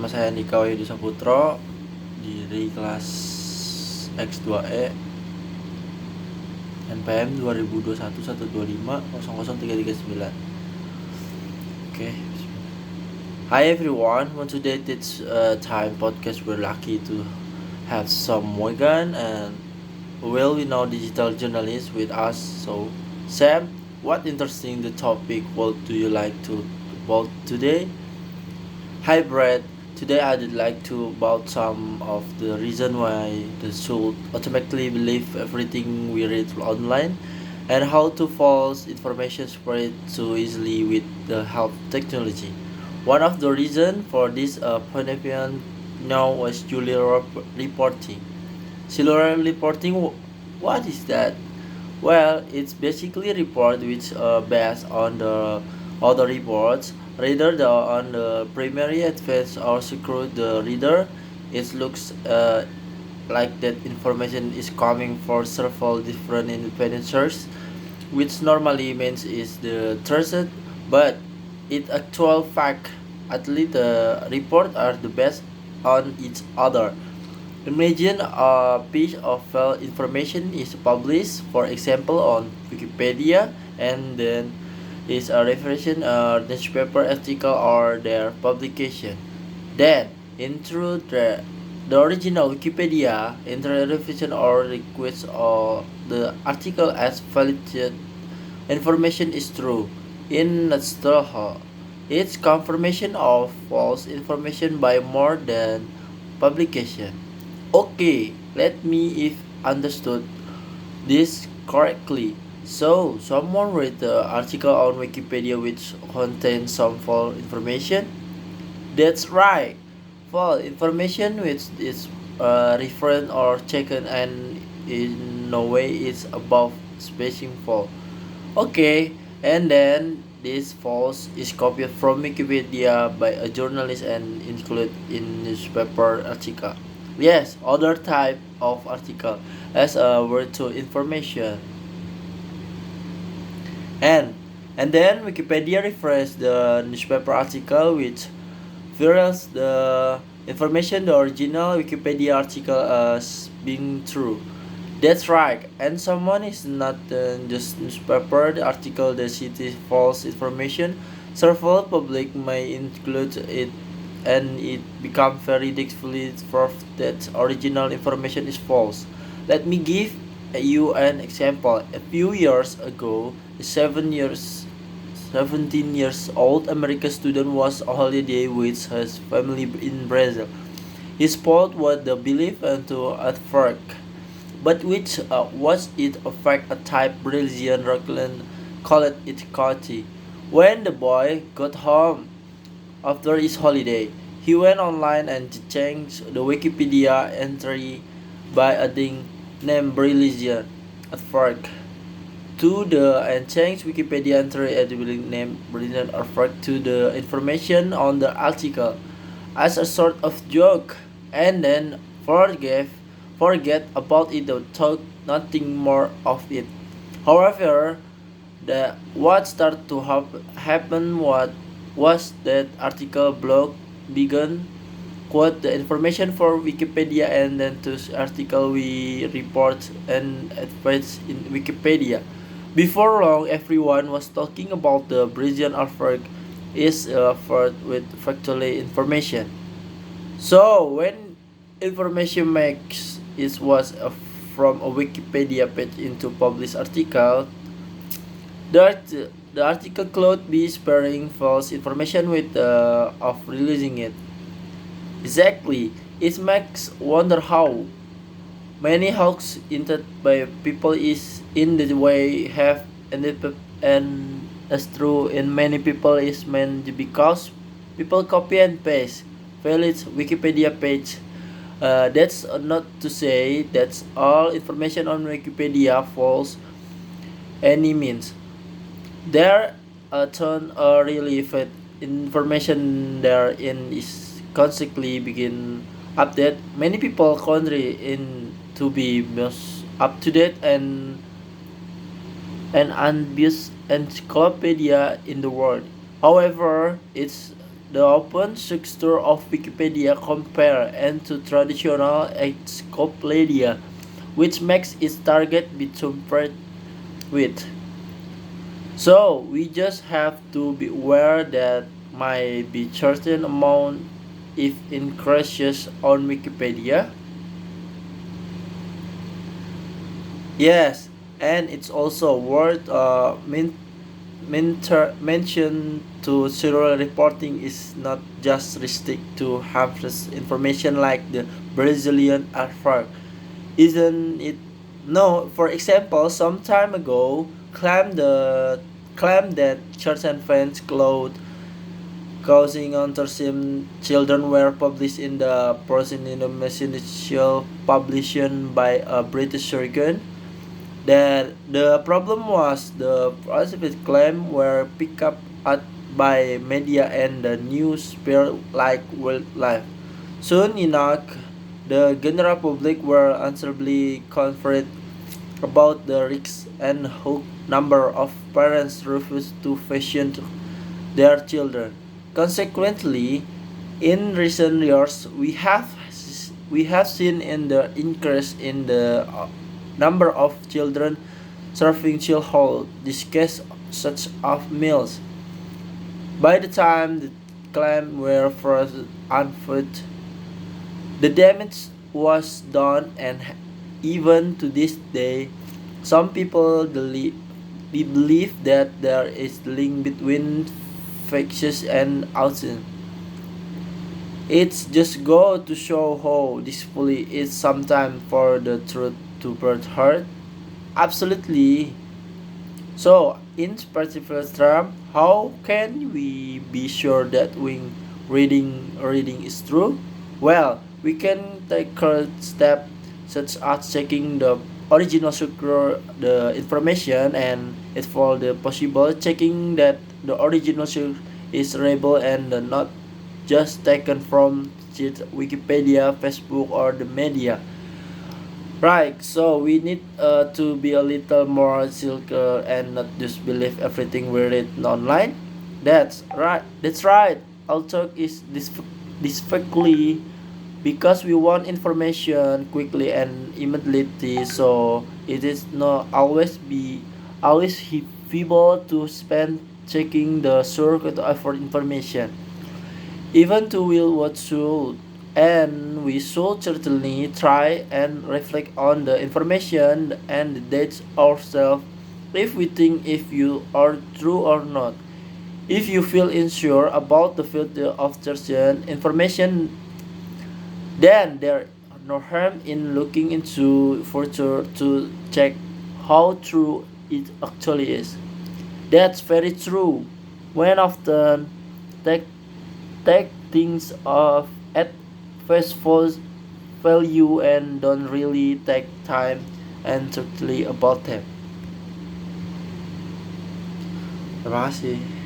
Nama saya Andika Wahyudi Saputro dari kelas X2E NPM 2021-125-00339. Okay. Hi everyone, on today's time podcast we're lucky to have Sam Morgan and Will, we know, digital journalist with us. So Sam, what interesting the topic what do you like to about today? Hi Brad, today I'd like to about some of the reason why the should automatically believe everything we read online and how to false information spread so easily with the help of technology. One of the reason for this point of view now was reporting. Cellular reporting, what is that? Well, it's basically report which based on the other reports rather than on the primary advance or secure the reader. It looks like that information is coming for several different independent sources, which normally means is the trusted, but it actual fact at least the report are the best on each other. Imagine a piece of file information is published, for example, on Wikipedia, and then is a reference a newspaper article or their publication. Then, in truth, the original Wikipedia interpretation or request of the article as valid information is true. In nutshell, it's confirmation of false information by more than publication. Okay, let me if understood this correctly. So, someone read the article on Wikipedia which contains some false information? That's right. False information which is referred or taken and in no way is above spacing false. Okay, and then this false is copied from Wikipedia by a journalist and included in newspaper article. Yes, other type of article as a word to information. And and then Wikipedia refers the newspaper article which verify the information the original Wikipedia article as being true. That's right, and someone is not just newspaper the article the city false information. Several public may include it and it become very difficult proof that original information is false. Let me give you an example. A few years ago, a 17 years old American student was on holiday with his family in Brazil. He spotted what the belief into at work, but which was it affect a type Brazilian Rockland called it Coty. When the boy got home after his holiday, he went online and changed the Wikipedia entry by adding name Brazilian at work to the and changed Wikipedia entry at the name Brazilian at work to the information on the article as a sort of joke, and then forget about it or thought nothing more of it. However, the what started to happen was that article blog began quote the information for Wikipedia and then to article we report and advance in Wikipedia. Before long, everyone was talking about the Brazilian artwork is with factually information. So when information makes it was from a Wikipedia page into published article, the article could be sparing false information with of releasing it. Exactly. It makes wonder how many hoax intended by people is in the way have ended up and as true in many people is meant because people copy and paste valid Wikipedia page. That's not to say that's all information on Wikipedia false any means. There a ton of really fit information therein is constantly begin update. Many people country in to be most up to date and unbiased encyclopedia in the world. However, it's the open structure of Wikipedia compare and to traditional encyclopedia, which makes its target be tampered with. So we just have to be aware that might be certain amount if increases on Wikipedia. Yes, and it's also worth mention to serial reporting is not just restricted to harmless information like the Brazilian earthquake, isn't it? No, for example, some time ago, claimed that church and fans clothes causing autism children were published in the Presidential publication by a British surgeon. That the problem was the positive claim were picked up at by media and the news spread like wildlife. Soon enough, the general public were answerably confident about the risks and hook number of parents refused to vaccinate their children. Consequently, in recent years, we have seen in the increase in the number of children serving childhood discuss such of meals. By the time the claim were first unfoot, the damage was done, and even to this day, some people believe that there is link between factious and autism. It's just go to show how difficult it is sometimes for the truth to be heard. Absolutely. So, in particular term, how can we be sure that when reading is true? Well, we can take current step such as checking the original structure, the information, and if for the possible, checking that the original source is reliable and not just taken from Wikipedia, Facebook, or the media. Right, so we need to be a little more circle and not just believe everything we read online. That's right. That's right. Our talk is this quickly because we want information quickly and immediately. So it is not always feasible to spend checking the source for information. Even to will what should, and we should certainly try and reflect on the information and the dates ourselves if we think if you are true or not. If you feel unsure about the filter of certain information, then there no harm in looking into further to check how true it actually is. That's very true. When often take take things off at face value and don't really take time and truthfully about them. Terima kasih.